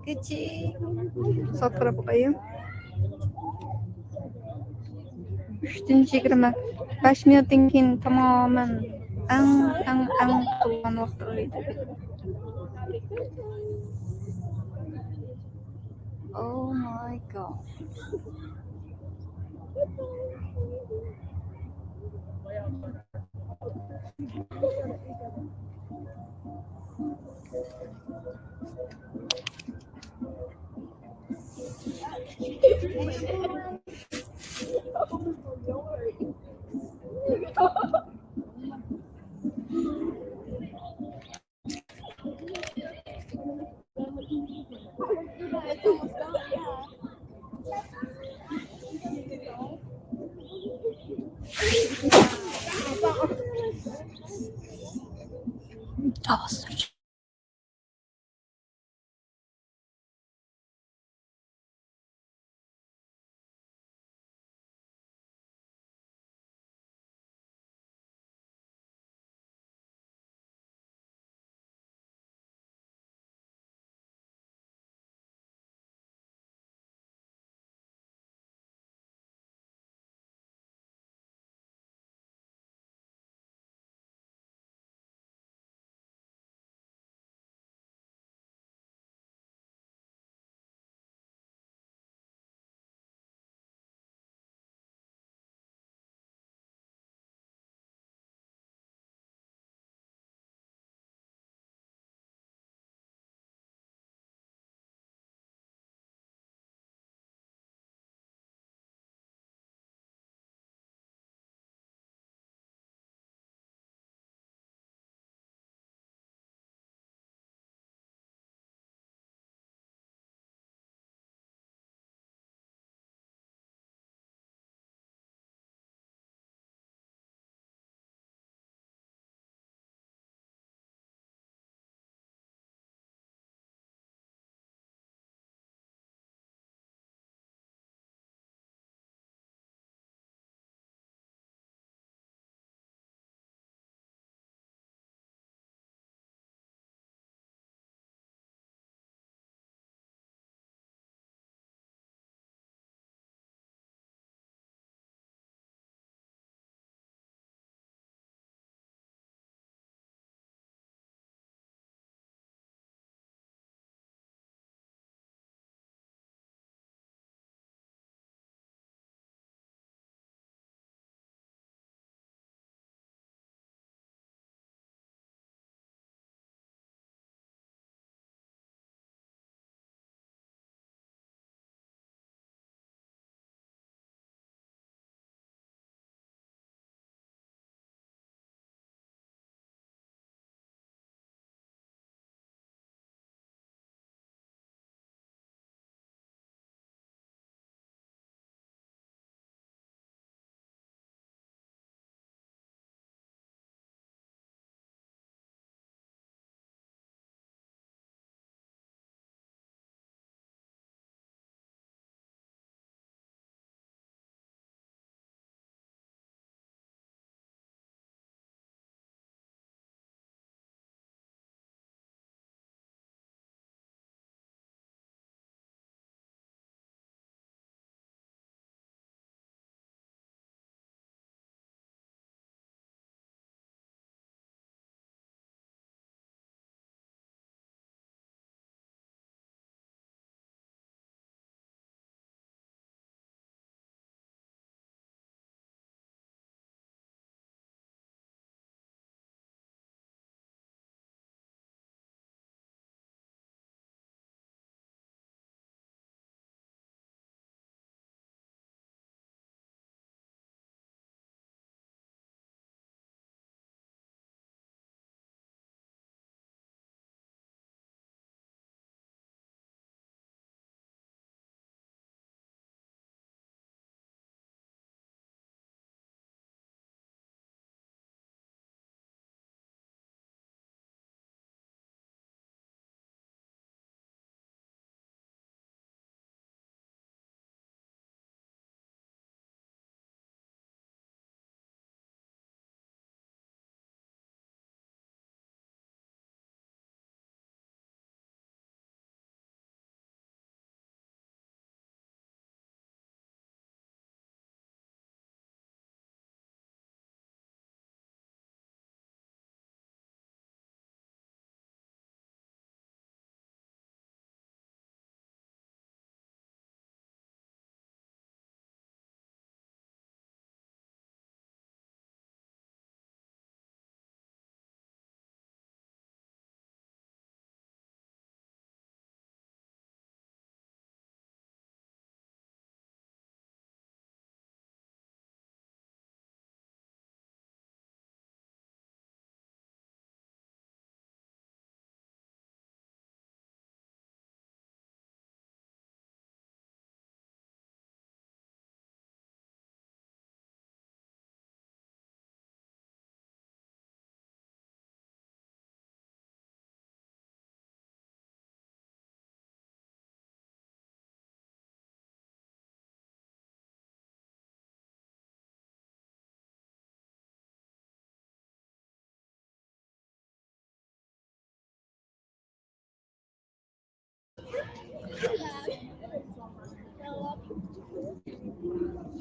Küçük. Sağ tarafa bakayım. 3:20. 5 minutdan keyin tamamen eng qolgan vaqt edi. Oh my god. Daha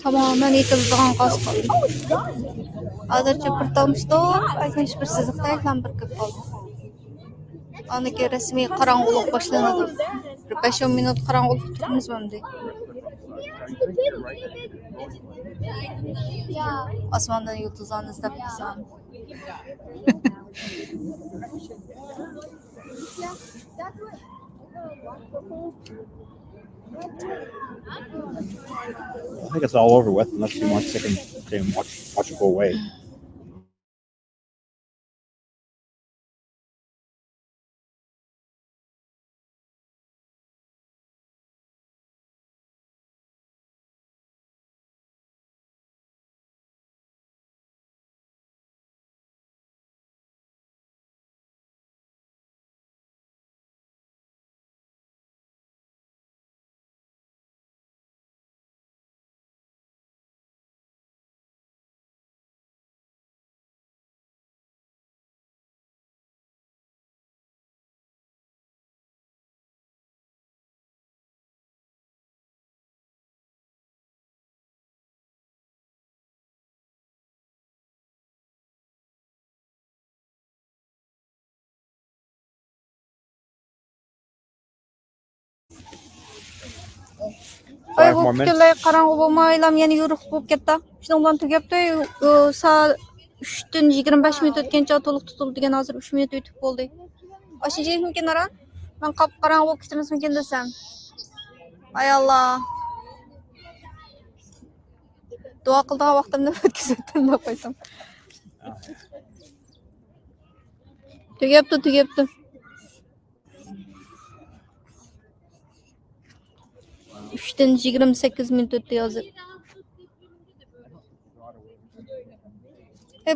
Tamamen yetildiğin gaz kaldı. Azırca bir dalmıştı. Ayken hiçbir sızıqtayla bir köp kaldı. Anaki resmi karangılık başlanadı. Bir 5-10 minut karangılık tutmamız bende. Asmandan yıldızlarını izlep gitsem. I think it's all over with unless you want to sit and watch it go away. Ay 5 bu more minutes. bütünlüğü karanğı bulmaylam yani yürük bulup gitti. Şundan tügepti saat 3'ten 25 minut ötkençe atılık tutuldu degen hazır 3 minut ötüp oldu. Aşıncı mümkün aran? Ben kap karanğı bulup gitimiz mümkün desem. Ay Allah. Dua kıldığa vaxtımda ötküzettim de koysam. Tügepti. 3'ten 28 minut ötü hazır.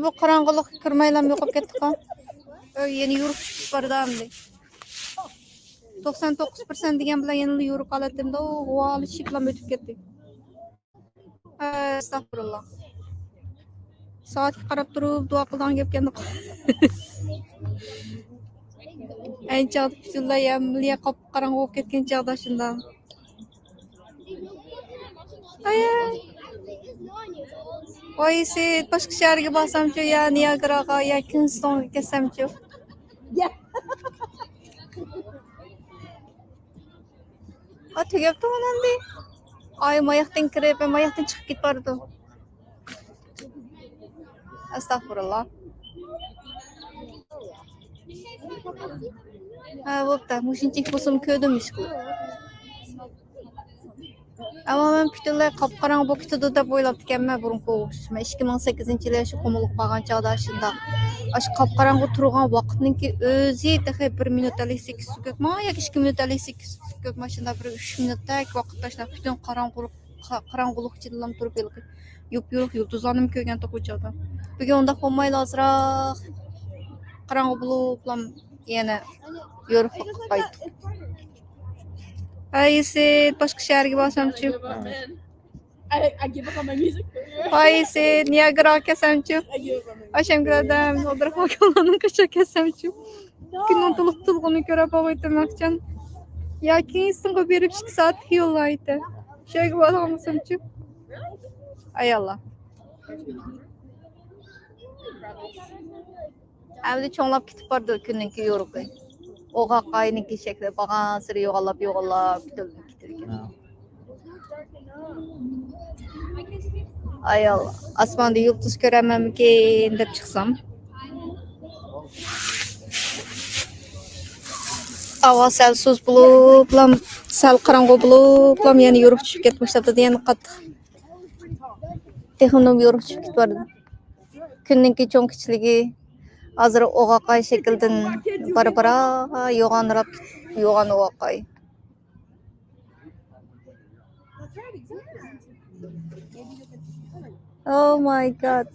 Bu karangılık kırmaylam yokup kettik ha. Yeni yürük çıkıp bardı hamdi. 99% degen bilen yeni yürük alatım da o alı şıklam ötüp kettik. Estağfurullah. Saat qarab turib dua qildan gap keldi. En çağda bütünlüğü milliye qop qarangı bo'lib ketgan chaqda shundan. Oy sen başka şehirge basamçı ya Niagara'ga ya Kingston'a kesemçi. Tügepti onun di. Ay mayaktan kirip mayaktan çıkıp git bardı. Estağfurullah. Bo'pti, mushinchik bo'lsam ko'rdim ish qilib. Ama ben bütünlüğü kapkaran bu kitapta da boylap dikenme burun kovuşma. 2008-yılı yaşı komuluk bağın çağda şunda. Aş kapkaran bu turgan vaktinin ki özü de 1 minut 58 sükut ma ya 2 minut 58 sükut ma şunda bir 3 minutda vakitta şunda bütün karangılık çidilam turup yılgı. Yup yıldızlanım köygen tokucada. Bugün onda olmayla azırak karangı buluplam yine yörük kayıt. Ay sen başka şehirge basamçı. I give up on my music. Ay sen Niagara kesemçi. I give up on my music. Aşem gradam odrak makallanın kaça kesemçi. Günün tılık tılgını göre bağıtırmakcan. Ya kinsin ko berip 2 saat yollaydı. Şöyle basamçı. Ay Allah. Әмді çoğunlap kitip bardı künnünki yoruqı. Oğa qayınınki şekli bağan sırı yoğallap bitirdim kitirken. Ay Allah. Asmanda yıldız göremem ki indip çıksam. Hava sel sus bulup, sel qarangı bulup, yani yoruq çıkıp ketmişti diyen qatıq. Teximden yoruq çıkıp git bardı. Künnünki çoğun kiçiligi. Hazır oğaqay şekilden bara yoğanırap yoğan oğaqay. Oh my god.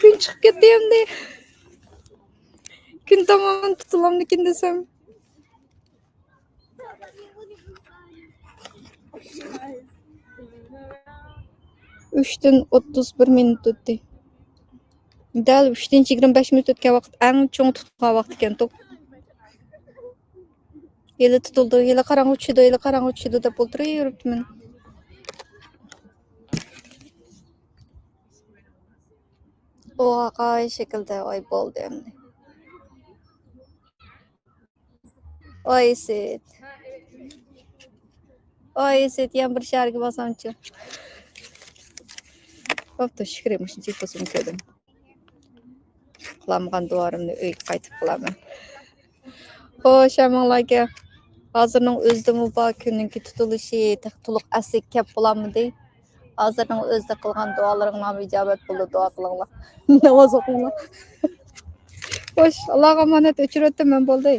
Gün çıkıp gittiğim de. Gün tamamen tutulam dikin desem. 3'ten 31 minut ötdi. Dal 3-25 minut o'tgan vaqt eng cho'ng tutgan vaqt ekan to'p. Yeli tutuldu, yeli qarang'u tushdi deb o'tirib O aqay şekilde oy bo'ldi endi. Oy Sit. Oy Sit yan bir shaharga bosamchi. Bo'pti, shukr, shuncha yetmasam ko'rdim. Qilamagan duorimni uyga qaytib qilaman. Xo'sh, amanglarga hozirning o'zidami bor kunninki tutilishi, to'liq asli kep bo'lamidi? Hozirning o'zida qilgan duolaringlar ijobat bo'ldi, duo qilinglar. Namoz o'qinglar. Xo'sh, Allohga omonat o'chirib bo'ldi.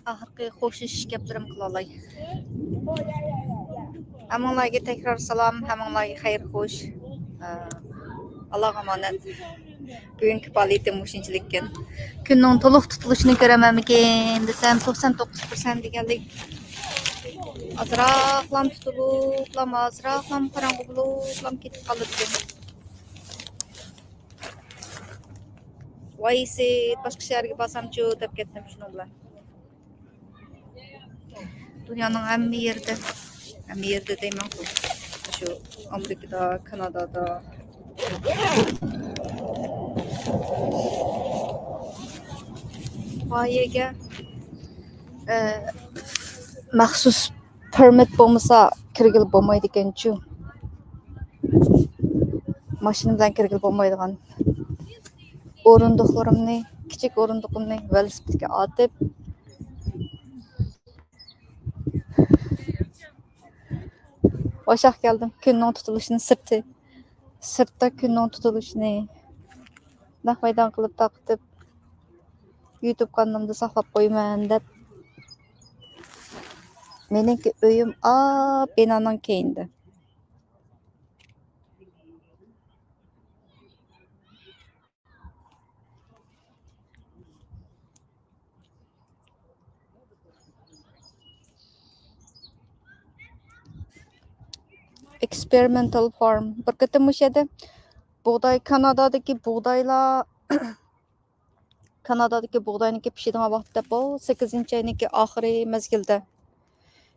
Ahırkı xoşuş gəplərim qılalay. Həmənlərə təkrar salam, həmənlərə xeyir xoş. Allah'a emanet. Bugünkü fəaliyyətim müşinçilikən. Günün toluq tutuluşunu görəməmigən desəm 99% deganlik. Azraqlam tutulup, azraqlam qaranğı bulub, ketib qalıbdım. Vaysi başqa şəhərə basamçı deb getdim şunu bilan. Dünyanın həmmə yerdə deyim ki, şu Amerikada, Kanadada. Vayega məxsus permit bolmasa kirgil bolmaydı ekan-chu. Maşın bilan kirgil bolmaydigan. Orunduqlarımni, kichik orunduqimni velosipedga atib Başaq geldim. Günün tutuluşunu sırtda günün tutuluşunu nahvaydan qılıb taqtıb YouTube kanalımda saxlab qoyman deb. Meniki öyüm binanın keyində. Experimental farm. Bir qitim o'shada buğday Kanadadagi buğdayniki pishadigan vaqtda bu 8-oyniki oxiri mezgilda.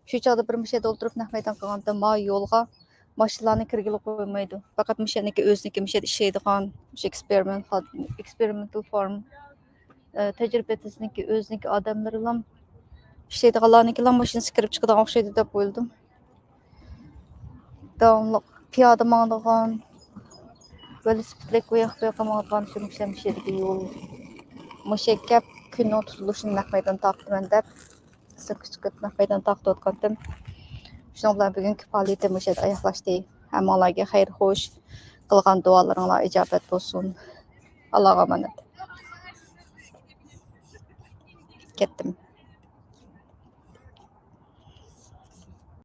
Shu chog'da bir mushada o'ltirib nahmaydan qilganda ma yo'lga mashinalarni kirgili qo'ymaydi. Faqat mushaniki o'zniki mushada ishlaydigan experimental farm tajribasiniki o'zniki odamlar bilan ishlaydiganlarniki bilan mashinasi kirib chiqadigan o'xshaydi deb o'yladim. Davamlıq piyada mağdığan, velosipedlik bu yoqqa mağdığan şu müşəmişədiki yol. Müşəkkəb günün tutuluşunu nahmaydan taqdım deb. Sıqışqıt nahmaydan taqdı otqandım. Şunun bilan bugünkü fəaliyyətim müşədə ayaqlaşdı. Həmənlərə xeyir xoş. Qılğan dualarınızlar icabət olsun. Allah'a emanet. Getdim.